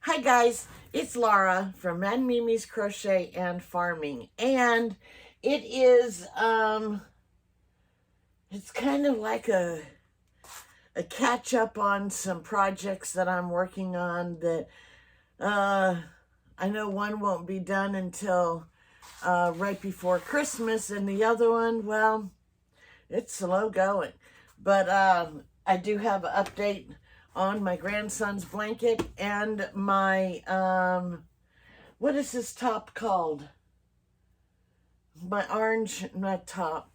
Hi guys, it's Laura from Mad Mimi's Crochet and Farming, and it is it's kind of like a catch up on some projects that I'm working on that I know one won't be done until right before Christmas, and the other one, well, it's slow going, but I do have an update on my grandson's blanket and my what is this top called? My orange, not top,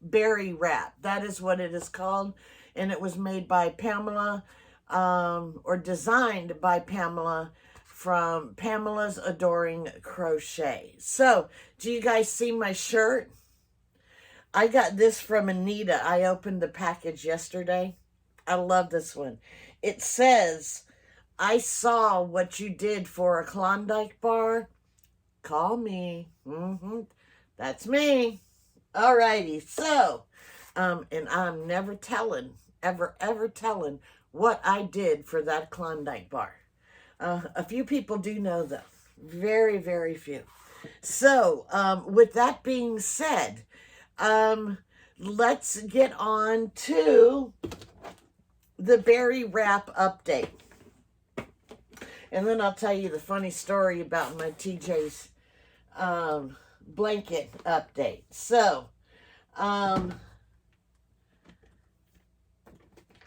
berry wrap. That is what it is called. And it was made by Pamela, or designed by Pamela from Pamela's Adoring Crochet. So, do you guys see my shirt? I got this from Anita. I opened the package yesterday. I love this one. It says, I saw what you did for a Klondike bar. Call me. That's me. Alrighty. So, and I'm never telling, ever telling what I did for that Klondike bar. A few people do know though. Very few. So, with that being said, let's get on to the berry wrap update. And then I'll tell you the funny story about my TJ's blanket update. So,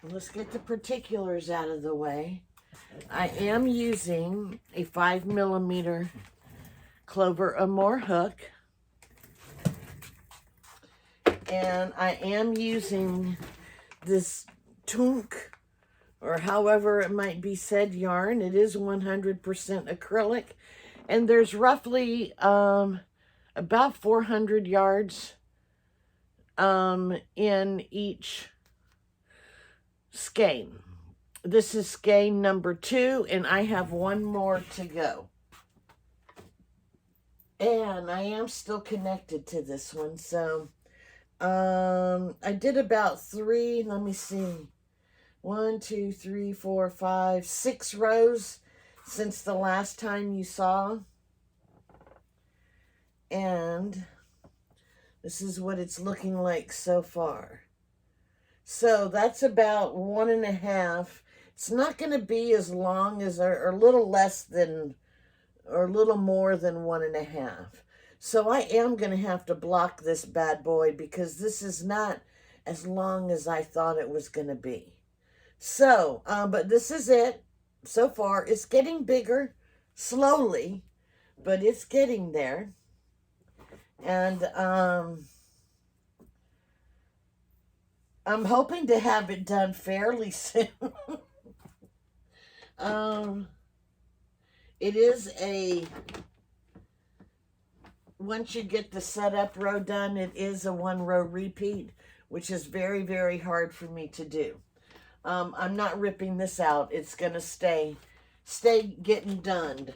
let's get the particulars out of the way. I am using a 5mm Clover Amore hook. And I am using this Tunk, or however it might be said, yarn. It is 100% acrylic. And there's roughly about 400 yards in each skein. This is skein number 2, and I have one more to go. And I am still connected to this one, so I did about 3, let me see, 1, 2, 3, 4, 5, 6 rows since the last time you saw. And this is what it's looking like so far. So that's about 1.5. It's not going to be as long as, or a little less than, or a little more than 1.5. So I am going to have to block this bad boy because this is not as long as I thought it was going to be. So, but this is it so far. It's getting bigger slowly, but it's getting there. And I'm hoping to have it done fairly soon. It is once you get the setup row done, it is a 1-row repeat, which is very hard for me to do. I'm not ripping this out. It's going to stay getting done.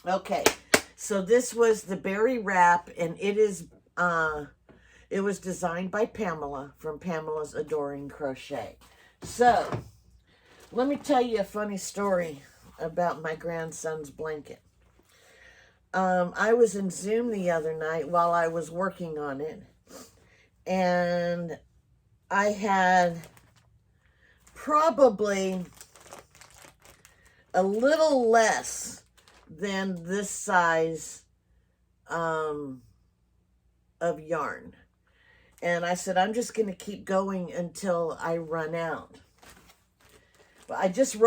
Okay, so this was the berry wrap, and it is it was designed by Pamela from Pamela's Adoring Crochet. So, let me tell you a funny story about my grandson's blanket. I was in Zoom the other night while I was working on it, and I had probably a little less than this size of yarn. And I said, I'm just going to keep going until I run out. But I just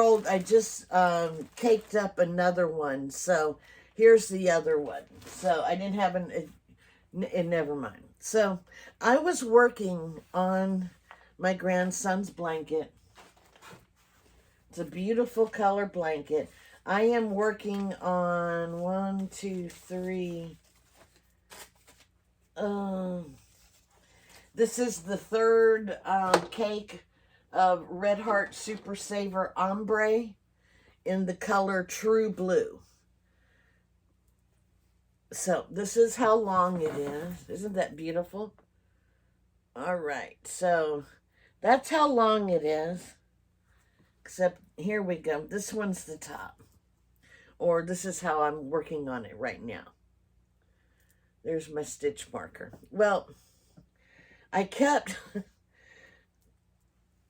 caked up another one. So here's the other one. So I didn't have never mind. So I was working on my grandson's blanket. It's a beautiful color blanket. I am working on 1, 2, 3. This is the third cake of Red Heart Super Saver Ombre in the color True Blue. So this is how long it is. Isn't that beautiful? All right, so that's how long it is. Except here we go. This one's the top. Or this is how I'm working on it right now. There's my stitch marker. Well, I kept,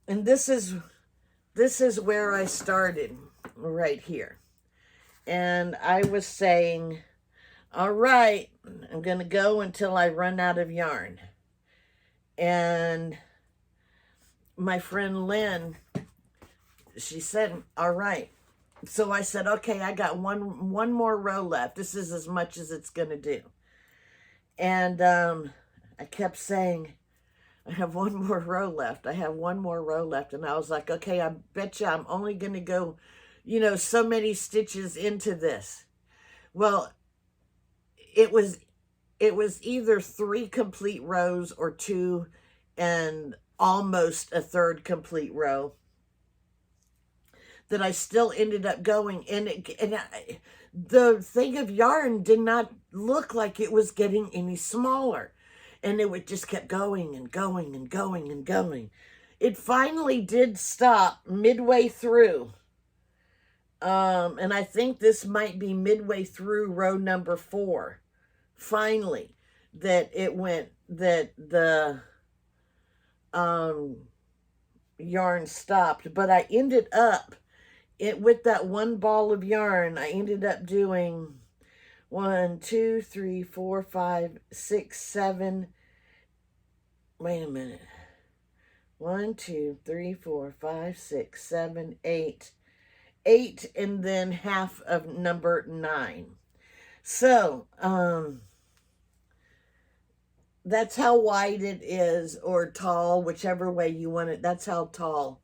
and this is where I started, right here. And I was saying, all right, I'm going to go until I run out of yarn. And my friend Lynn, she said, all right. So I said, okay, I got one more row left. This is as much as it's going to do. And I kept saying, I have one more row left. I have one more row left. And I was like, okay, I bet you I'm only going to go, you know, so many stitches into this. Well, it was either 3 complete rows or 2 and almost a 3rd complete row that I still ended up going. And the thing of yarn did not look like it was getting any smaller. And it just kept going and going and going and going. It finally did stop midway through. And I think this might be midway through row number 4. Finally, that it went, that the yarn stopped. But I ended up, with that one ball of yarn, I ended up doing 1, 2, 3, 4, 5, 6, 7. Wait a minute. 1, 2, 3, 4, 5, 6, 7, 8. 8 and then half of number 9. So, that's how wide it is, or tall, whichever way you want it. That's how tall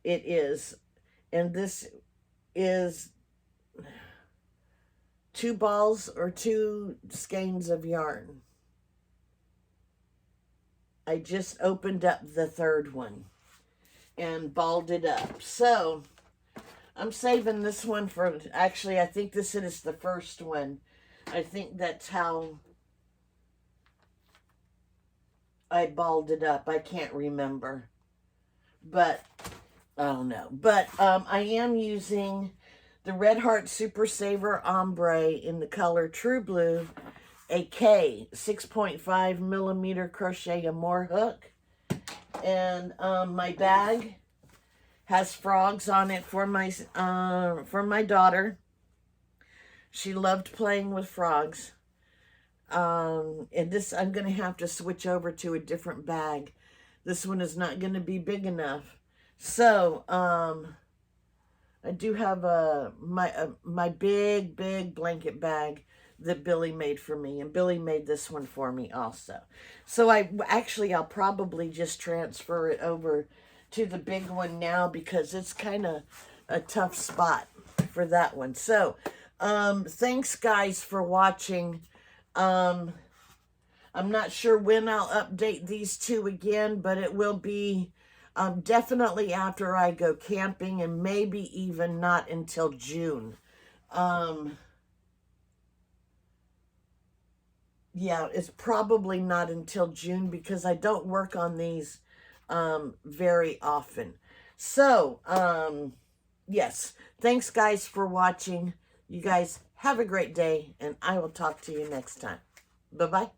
it is. And this is 2 balls or 2 skeins of yarn. I just opened up the 3rd one and balled it up. So I'm saving this one for, actually, I think this is the first one. I think that's how I balled it up. I can't remember. But, I don't know. But I am using the Red Heart Super Saver Ombre in the color True Blue, a K 6.5 millimeter crochet Amore hook. And my bag has frogs on it for my daughter. She loved playing with frogs. And this, I'm going to have to switch over to a different bag. This one is not going to be big enough. So, I do have my big blanket bag that Billy made for me. And Billy made this one for me also. So I'll probably just transfer it over to the big one now, because it's kind of a tough spot for that one. So, thanks guys for watching. I'm not sure when I'll update these 2 again, but it will be definitely after I go camping, and maybe even not until June. Yeah, it's probably not until June, because I don't work on these very often. So, yes, thanks guys for watching. You guys have a great day, and I will talk to you next time. Bye-bye.